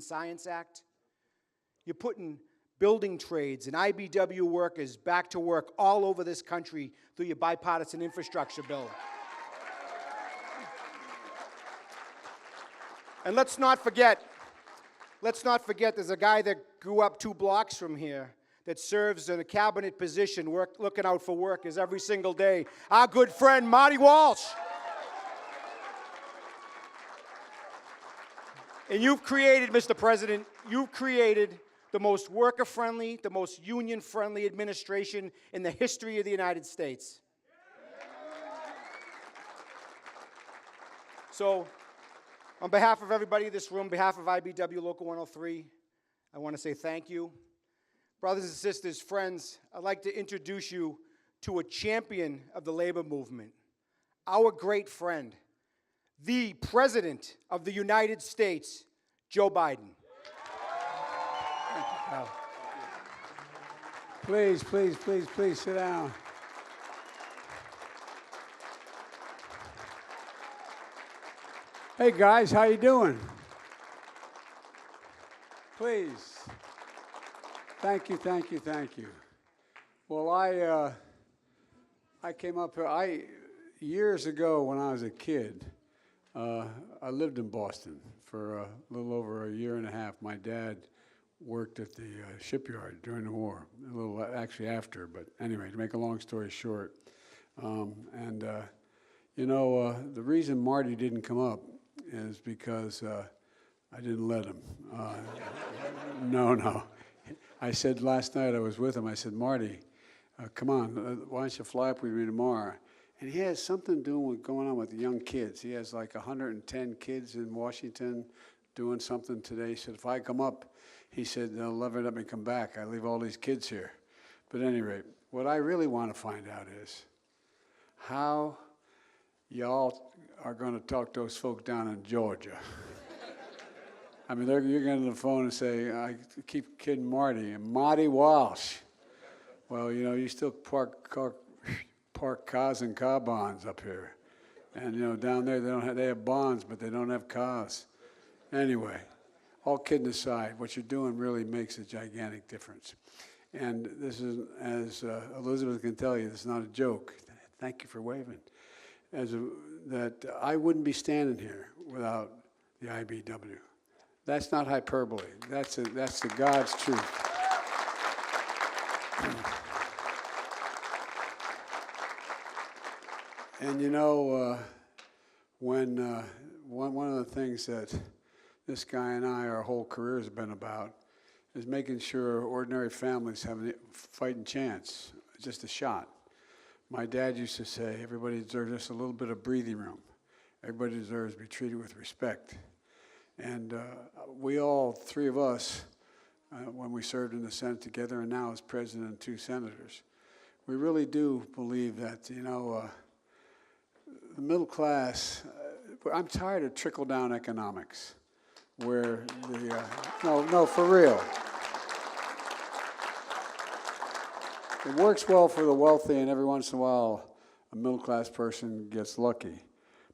Science Act. You're putting building trades and IBW workers back to work all over this country through your bipartisan infrastructure bill. And let's not forget, there's a guy that grew up 2 blocks from here that serves in a cabinet position, looking out for workers every single day. Our good friend, Marty Walsh. And you've created, Mr. President, you've created the most worker-friendly, the most union-friendly administration in the history of the United States. So, on behalf of everybody in this room, on behalf of IBW Local 103, I want to say thank you. Brothers and sisters, friends, I'd like to introduce you to a champion of the labor movement, our great friend, the President of the United States, Joe Biden. Please, please, please, please sit down. Hey guys, how you doing? Please. Thank you, thank you, thank you. Well, I came up here, years ago when I was a kid, I lived in Boston for a little over a year and a half. My dad worked at the shipyard during the war, a little actually after, but anyway, to make a long story short. The reason Marty didn't come up is because I didn't let him. No. I said last night I was with him, I said, Marty, come on, why don't you fly up with me tomorrow? And he has something going on with the young kids. He has like 110 kids in Washington doing something today. He said, if I come up, he said, they'll never let me come back. I leave all these kids here. But at any rate, what I really want to find out is how y'all are going to talk to those folk down in Georgia. I mean, you're going to the phone and say, I keep kidding Marty, and Marty Walsh. Well, you still park cars and car bonds up here. And, down there they have bonds, but they don't have cars. Anyway, all kidding aside, what you're doing really makes a gigantic difference. And this is, as Elizabeth can tell you, this is not a joke. Thank you for waving. That I wouldn't be standing here without the IBW. That's not hyperbole. That's the God's truth. And when one of the things that this guy and I, our whole career has been about, is making sure ordinary families have a fighting chance, just a shot. My dad used to say, everybody deserves just a little bit of breathing room. Everybody deserves to be treated with respect. And we all, 3 of us, when we served in the Senate together and now as president and 2 senators, we really do believe that, the middle class, I'm tired of trickle-down economics, where no, for real. It works well for the wealthy, and every once in a while, a middle-class person gets lucky.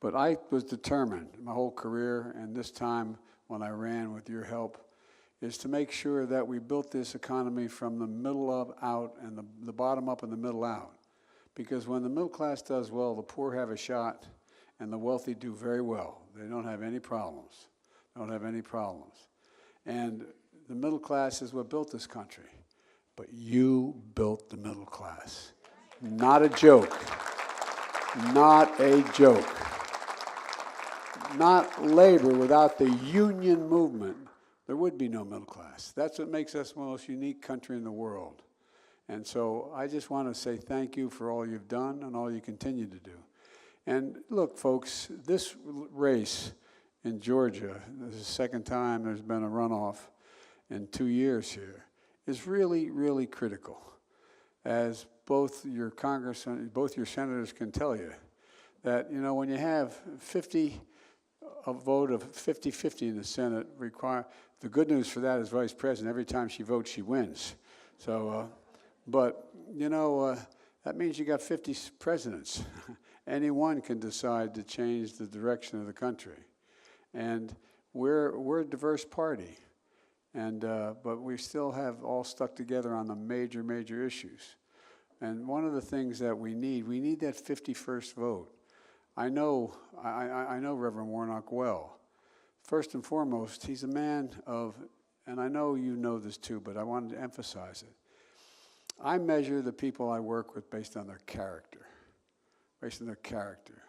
But I was determined my whole career, and this time when I ran with your help, is to make sure that we built this economy from the middle up out and the bottom up and the middle out. Because when the middle class does well, the poor have a shot, and the wealthy do very well. They don't have any problems. And the middle class is what built this country. But you built the middle class. Not a joke. Not a joke. Not labor. Without the union movement, there would be no middle class. That's what makes us the most unique country in the world. And so I just want to say thank you for all you've done and all you continue to do. And look, folks, this race in Georgia, this is the second time there's been a runoff in 2 years here, is really, really critical. As both your congressmen, both your senators can tell you, that, when you have a vote of 50-50 in the Senate, the good news for that is Vice President, every time she votes, she wins. So, but, that means you got 50 presidents. Anyone can decide to change the direction of the country. And we're a diverse party. But we still have all stuck together on the major issues. And one of the things that we need that 51st vote. I know Reverend Warnock well. First and foremost, he's a man of, and I know you know this too, but I wanted to emphasize it. I measure the people I work with based on their character. Based on their character.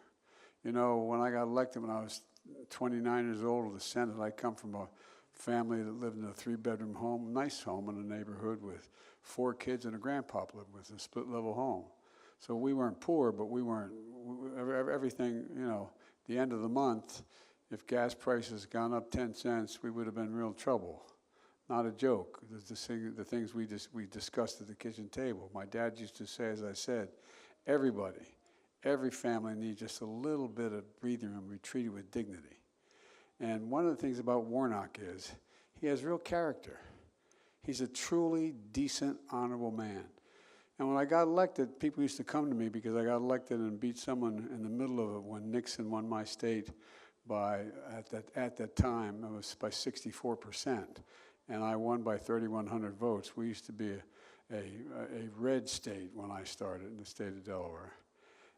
You know, when I got elected when I was 29 years old to the Senate, I come from a family that lived in a 3-bedroom home, nice home in a neighborhood with 4 kids and a grandpa lived with a split-level home. So we weren't poor, but we weren't, everything, you know, the end of the month, if gas prices gone up 10 cents, we would have been in real trouble. Not a joke. The things we discussed at the kitchen table. My dad used to say, as I said, every family needs just a little bit of breathing room, be treated with dignity. And one of the things about Warnock is he has real character. He's a truly decent, honorable man. And when I got elected, people used to come to me because I got elected and beat someone in the middle of it when Nixon won my state by, at that time, it was by 64%. And I won by 3,100 votes. We used to be a red state when I started in the state of Delaware.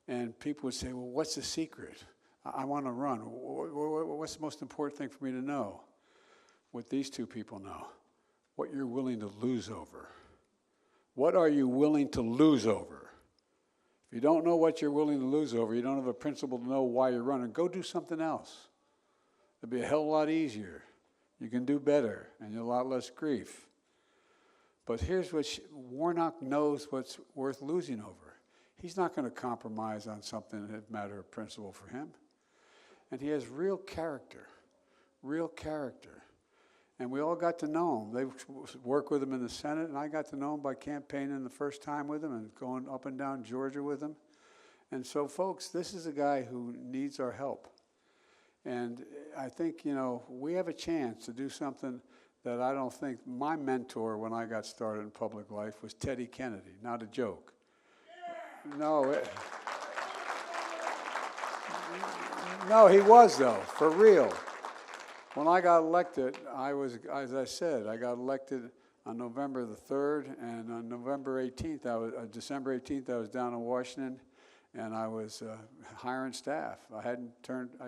And people would say, well, what's the secret? I want to run. What's the most important thing for me to know? What these two people know. What you're willing to lose over. What are you willing to lose over? If you don't know what you're willing to lose over, you don't have a principle to know why you're running, go do something else. It'll be a hell of a lot easier. You can do better, and you'll a lot less grief. But here's what Warnock knows what's worth losing over. He's not going to compromise on something that a matter of principle for him. And he has real character. And we all got to know him. They worked with him in the Senate, and I got to know him by campaigning the first time with him and going up and down Georgia with him. And so, folks, this is a guy who needs our help. And I think, you know, we have a chance to do something that I don't think my mentor when I got started in public life was Teddy Kennedy, not a joke. No, no, he was, though, for real. When I got elected, I was, as I said, I got elected on November the 3rd, and on November 18th, December 18th, I was down in Washington, and I was hiring staff. I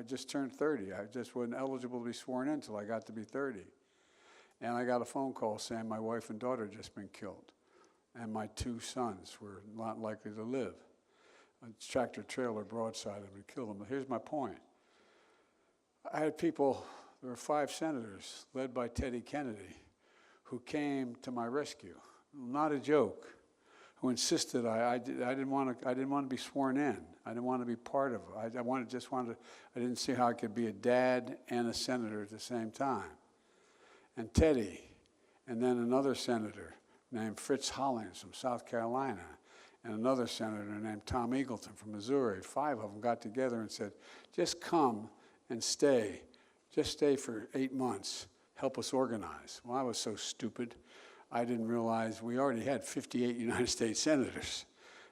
just turned 30. I just wasn't eligible to be sworn in until I got to be 30. And I got a phone call saying my wife and daughter had just been killed, and my 2 sons were not likely to live. A tractor trailer broadsided them and killed them. But here's my point. I had people. There were 5 senators, led by Teddy Kennedy, who came to my rescue. Not a joke. Who insisted I didn't want to be sworn in. I didn't want to be part of it. I didn't see how I could be a dad and a senator at the same time. And Teddy, and then another senator named Fritz Hollings from South Carolina, and another senator named Tom Eagleton from Missouri. 5 of them got together and said, just come and stay. Just stay for 8 months. Help us organize. Well, I was so stupid. I didn't realize we already had 58 United States senators.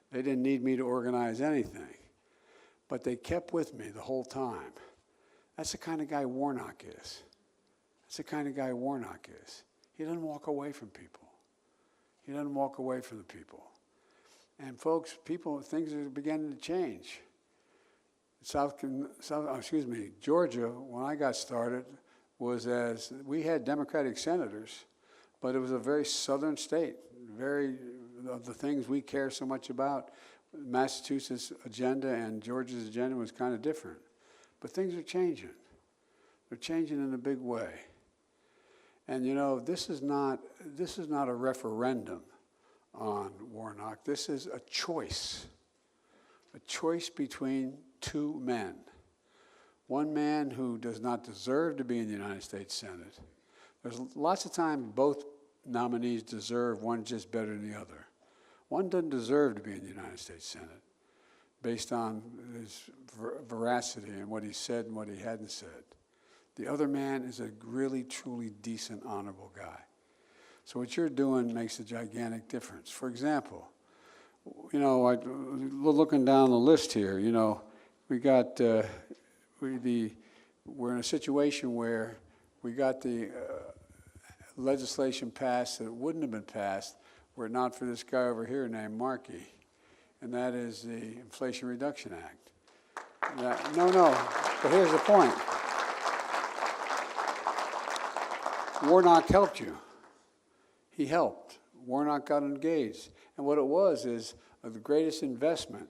They didn't need me to organize anything. But they kept with me the whole time. That's the kind of guy Warnock is. That's the kind of guy Warnock is. He doesn't walk away from people. He doesn't walk away from the people. And folks, things are beginning to change. Georgia, when I got started, we had Democratic senators, but it was a very southern state. Of the things we care so much about, Massachusetts' agenda and Georgia's agenda was kind of different. But things are changing. They're changing in a big way. And you know, this is not a referendum on Warnock. This is a choice between 2 men. One man who does not deserve to be in the United States Senate. There's lots of times both nominees deserve, one just better than the other. One doesn't deserve to be in the United States Senate based on his veracity and what he said and what he hadn't said. The other man is a really, truly decent, honorable guy. So what you're doing makes a gigantic difference. For example, you know, looking down the list here, you know, we're in a situation where we got the legislation passed that wouldn't have been passed were it not for this guy over here named Markey, and that is the Inflation Reduction Act. No, but here's the point. Warnock helped you. He helped. Warnock got engaged. And what it was is the greatest investment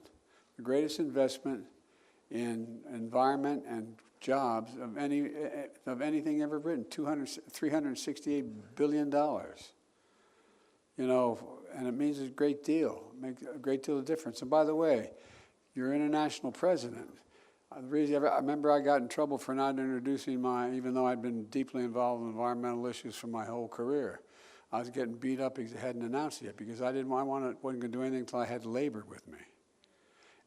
in environment and jobs of anything ever written, $368 billion. You know, and it means a great deal, makes a great deal of difference. And by the way, you're international president. The reason I remember I got in trouble for not introducing even though I'd been deeply involved in environmental issues for my whole career. I was getting beat up because I hadn't announced it yet, because wasn't going to do anything until I had labor with me.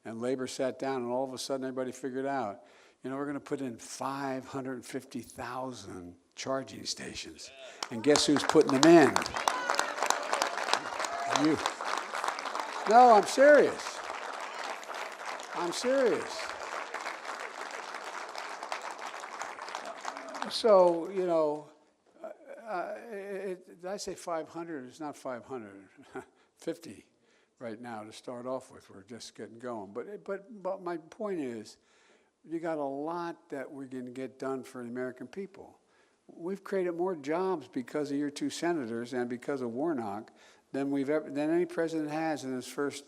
And labor sat down, and all of a sudden everybody figured out, you know, we're going to put in 550,000 charging stations. And guess who's putting them in? You. No, I'm serious. I'm serious. So, you know, did I say 500? It's not 500. 50 right now to start off with. We're just getting going. But my point is, you got a lot that we're going to get done for the American people. We've created more jobs because of your two senators and because of Warnock than any president has in his first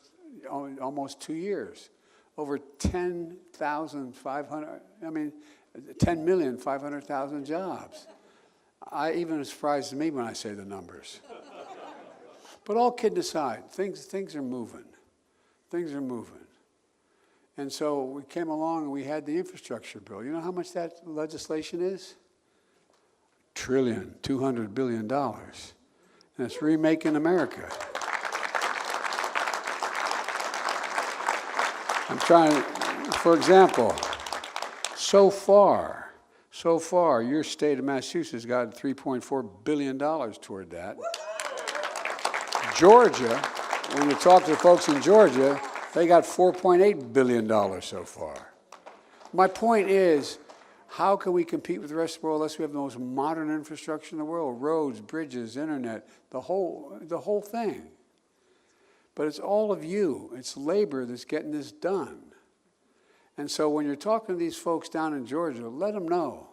almost 2 years. Over 10,500,000 jobs. Even it surprises me when I say the numbers. But all kidding aside, things are moving. Things are moving. And so we came along and we had the infrastructure bill. You know how much that legislation is? $200 billion. And it's remaking America. I'm trying, for example, so far, your state of Massachusetts got $3.4 billion toward that. Georgia, when you talk to the folks in Georgia, they got $4.8 billion so far. My point is, how can we compete with the rest of the world unless we have the most modern infrastructure in the world? Roads, bridges, internet, the whole thing. But it's all of you. It's labor that's getting this done. And so when you're talking to these folks down in Georgia, let them know.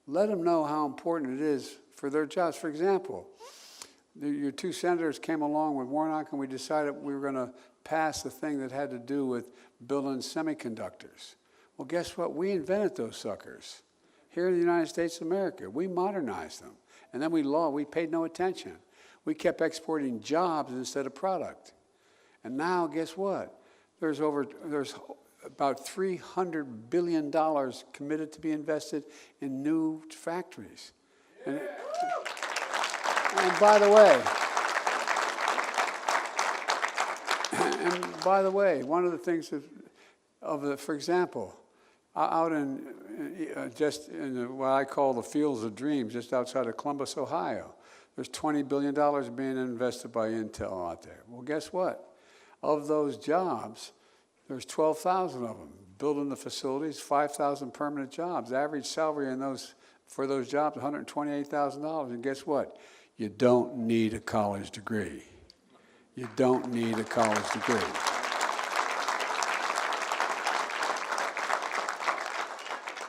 Let them know how important it is for their jobs. For example, your two senators came along with Warnock, and we decided we were going to pass the thing that had to do with building semiconductors. Well, guess what? We invented those suckers here in the United States of America. We modernized them. And then we paid no attention. We kept exporting jobs instead of product. And now, guess what? There's about $300 billion committed to be invested in new factories. And by the way, one of the things for example, out just in what I call the fields of dreams, just outside of Columbus, Ohio, there's $20 billion being invested by Intel out there. Well, guess what? Of those jobs, there's 12,000 of them building the facilities, 5,000 permanent jobs. Average salary for those jobs, $128,000. And guess what? You don't need a college degree. You don't need a college degree.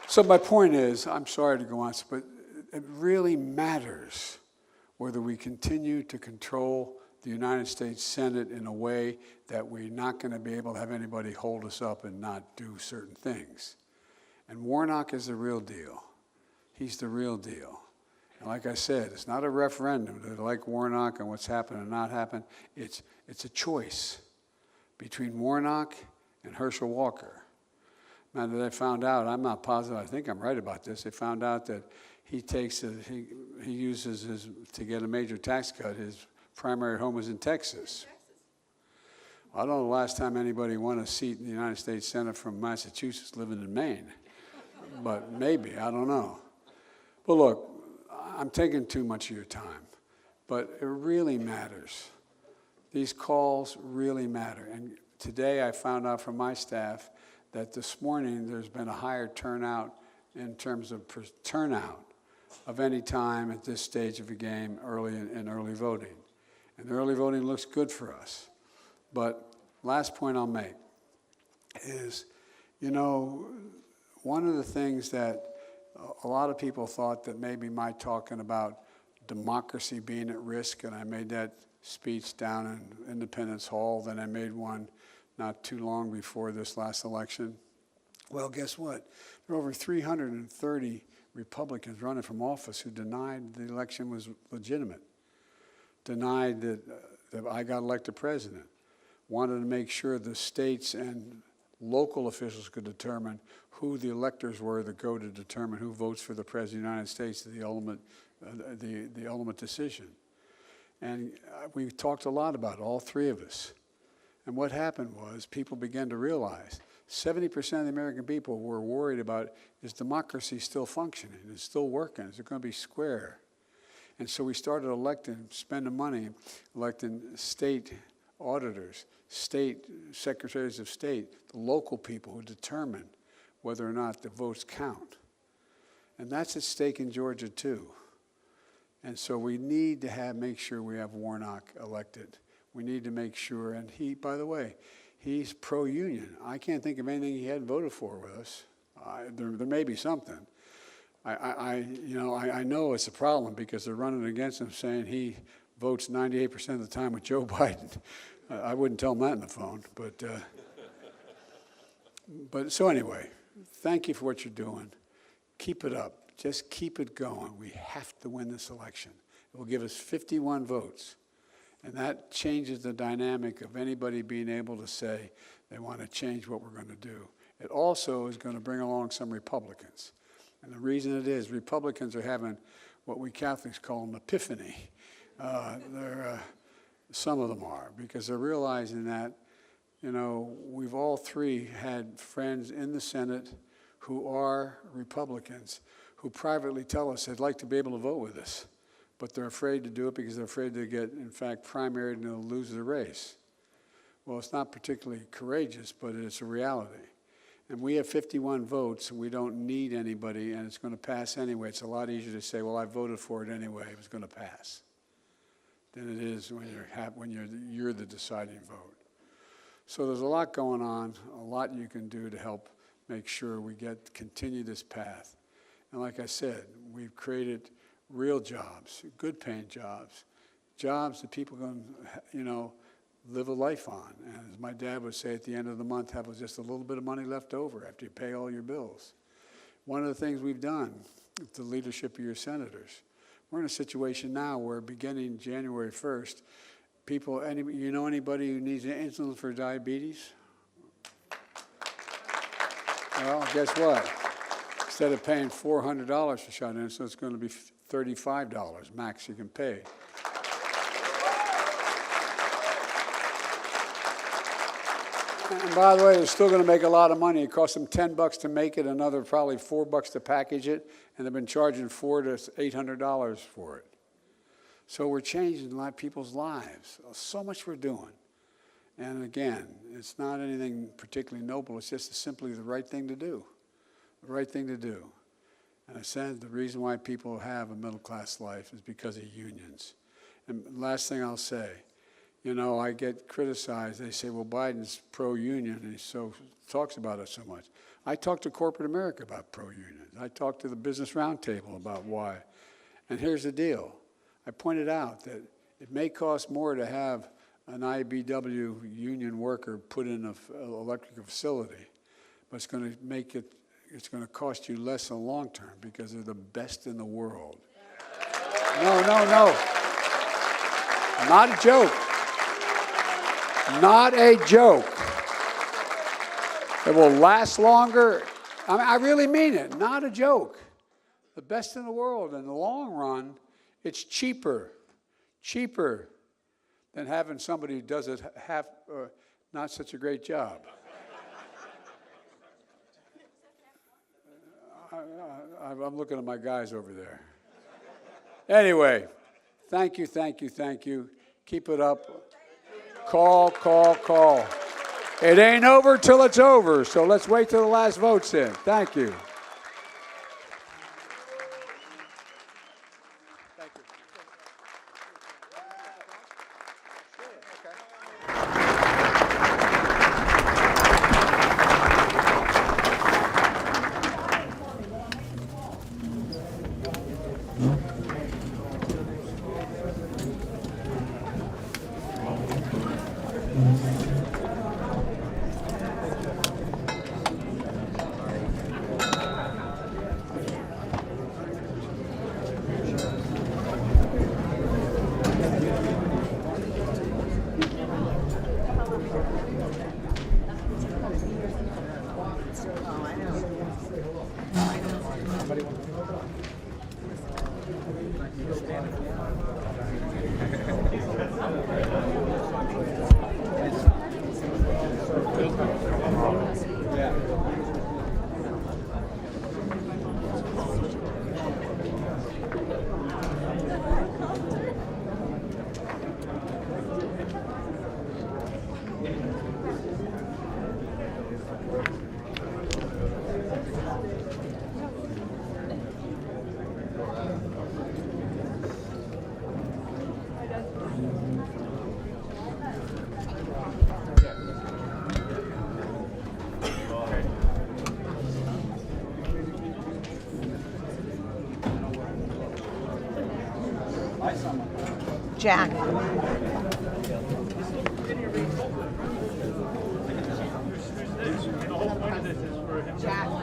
So my point is, I'm sorry to go on, but it really matters whether we continue to control the United States Senate in a way that we're not going to be able to have anybody hold us up and not do certain things. And Warnock is the real deal. He's the real deal. And like I said, it's not a referendum to like Warnock and what's happened and not happened. It's a choice between Warnock and Herschel Walker. Now that I found out, I'm not positive, I think I'm right about this, they found out that he uses to get a major tax cut, his primary home is in Texas. I don't know the last time anybody won a seat in the United States Senate from Massachusetts living in Maine. But maybe, I don't know. But look, I'm taking too much of your time. But it really matters. These calls really matter. And today I found out from my staff that this morning there's been a higher turnout in terms of turnout of any time at this stage of the game in early voting. And early voting looks good for us. But last point I'll make is, you know, one of the things that a lot of people thought that maybe my talking about democracy being at risk, and I made that speech down in Independence Hall, then I made one not too long before this last election. Well, guess what? There were over 330 Republicans running from office who denied the election was legitimate, denied that I got elected president, wanted to make sure the states and local officials could determine who the electors were that go to determine who votes for the President of the United States, the ultimate decision. And we talked a lot about it, all three of us. And what happened was people began to realize 70% of the American people were worried about, is democracy still functioning? Is it still working? Is it going to be square? And so we started spending money, electing state auditors, state secretaries of state, the local people who determine whether or not the votes count. And that's at stake in Georgia too. And so we need to make sure we have Warnock elected. We need to make sure, and he, by the way, he's pro-union. I can't think of anything he hadn't voted for with us. There may be something. I know it's a problem because they're running against him saying he votes 98% of the time with Joe Biden. I wouldn't tell him that on the phone, but so anyway, thank you for what you're doing. Keep it up. Just keep it going. We have to win this election. It will give us 51 votes, and that changes the dynamic of anybody being able to say they want to change what we're going to do. It also is going to bring along some Republicans. And the reason it is, Republicans are having what we Catholics call an epiphany. Some of them are, because they're realizing that, you know, we've all three had friends in the Senate who are Republicans who privately tell us they'd like to be able to vote with us, but they're afraid to do it because they're afraid to get, in fact, primaried and they'll lose the race. Well, it's not particularly courageous, but it's a reality. And we have 51 votes, and we don't need anybody, and it's going to pass anyway. It's a lot easier to say, well, I voted for it anyway. It was going to pass, than it is when you're the deciding vote. So there's a lot going on, a lot you can do to help make sure we continue this path. And like I said, we've created real jobs, good-paying jobs, jobs that people can, you know, live a life on. And as my dad would say, at the end of the month, have just a little bit of money left over after you pay all your bills. One of the things we've done with the leadership of your senators, we're in a situation now where beginning January 1st, you know anybody who needs insulin for diabetes? Well, guess what? Instead of paying $400 for shot insulin, it's going to be $35 max you can pay. And by the way, they're still going to make a lot of money. It costs them $10 to make it, another probably $4 to package it, and they've been charging $400 to $800 for it. So we're changing a lot of people's lives. So much we're doing. And again, it's not anything particularly noble. It's just simply the right thing to do. The right thing to do. And I said the reason why people have a middle-class life is because of unions. And last thing I'll say, you know, I get criticized. They say, well, Biden's pro-union, and he talks about it so much. I talk to corporate America about pro-union. I talk to the Business Roundtable about why. And here's the deal. I pointed out that it may cost more to have an IBW union worker put in an electrical facility, but it's going to cost you less in the long term because they're the best in the world. No. Not a joke. Not a joke. It will last longer. I really mean it. Not a joke. The best in the world. In the long run, it's cheaper than having somebody who does it not such a great job. I'm looking at my guys over there. Anyway, thank you. Keep it up. Call. It ain't over till it's over, so let's wait till the last vote's in. Thank you. Jack. Jack.